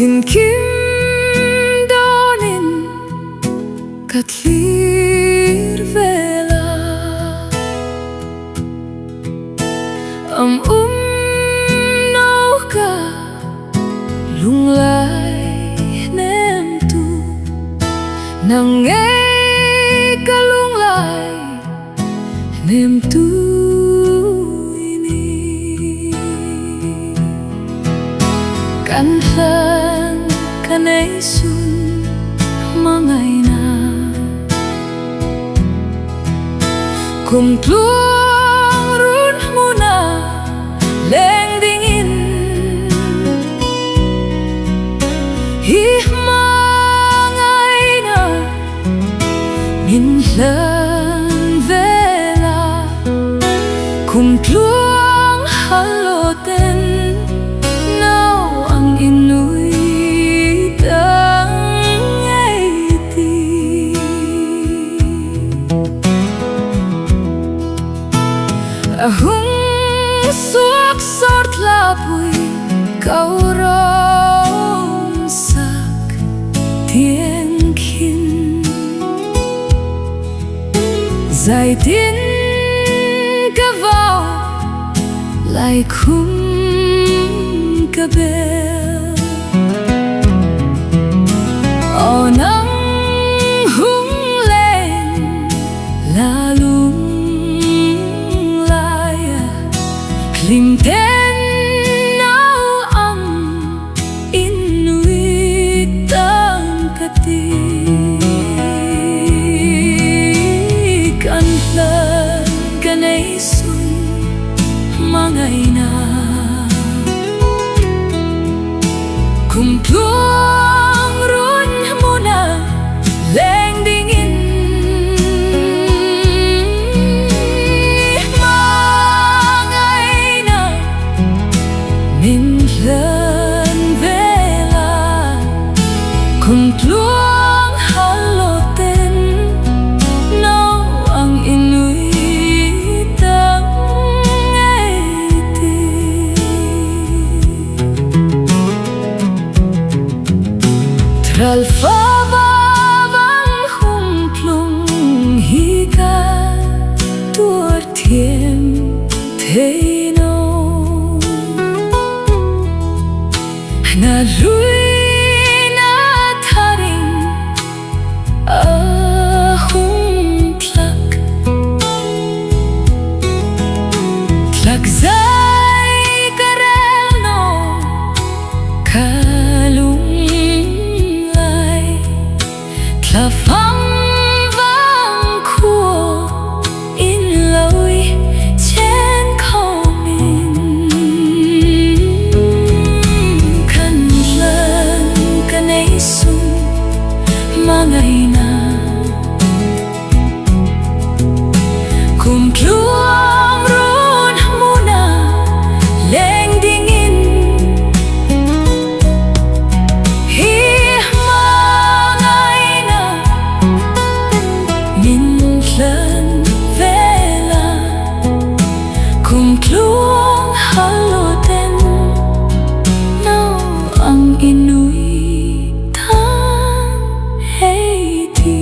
Tin kim donin ka thlir vela nau ka lung lai nem tu nang nghe ka lung lai nem tu ini kan hlan kan ei sun mangai na kum tluang run muna leng dingin hi mangai na min hlan vela kum tluang haloten nau ang inui tang ei ti ahung suak sort lapui kau rom sak tiếng khin dài tin ka vào lại khung ka bel o nắng hung lên la lung lai lim ten nau ang inui tang kati kan hlan kan ei sun mangai na kum tluang run muna leng dingin mangai na min hlan vela kum tluang haloten nau ang inui tang ei ti tral fa va vang hung plung hi ka tuar thiem thei no na hlui na tharing a hung tlak zai karel no kalung lai tla phang vang khua in lối chen khâu min kan hlan kan ei sun mangai na kum tluang run muna leng dingin hi mangai na min hlan vela kum tluang haloten nau ang inui tang ei ti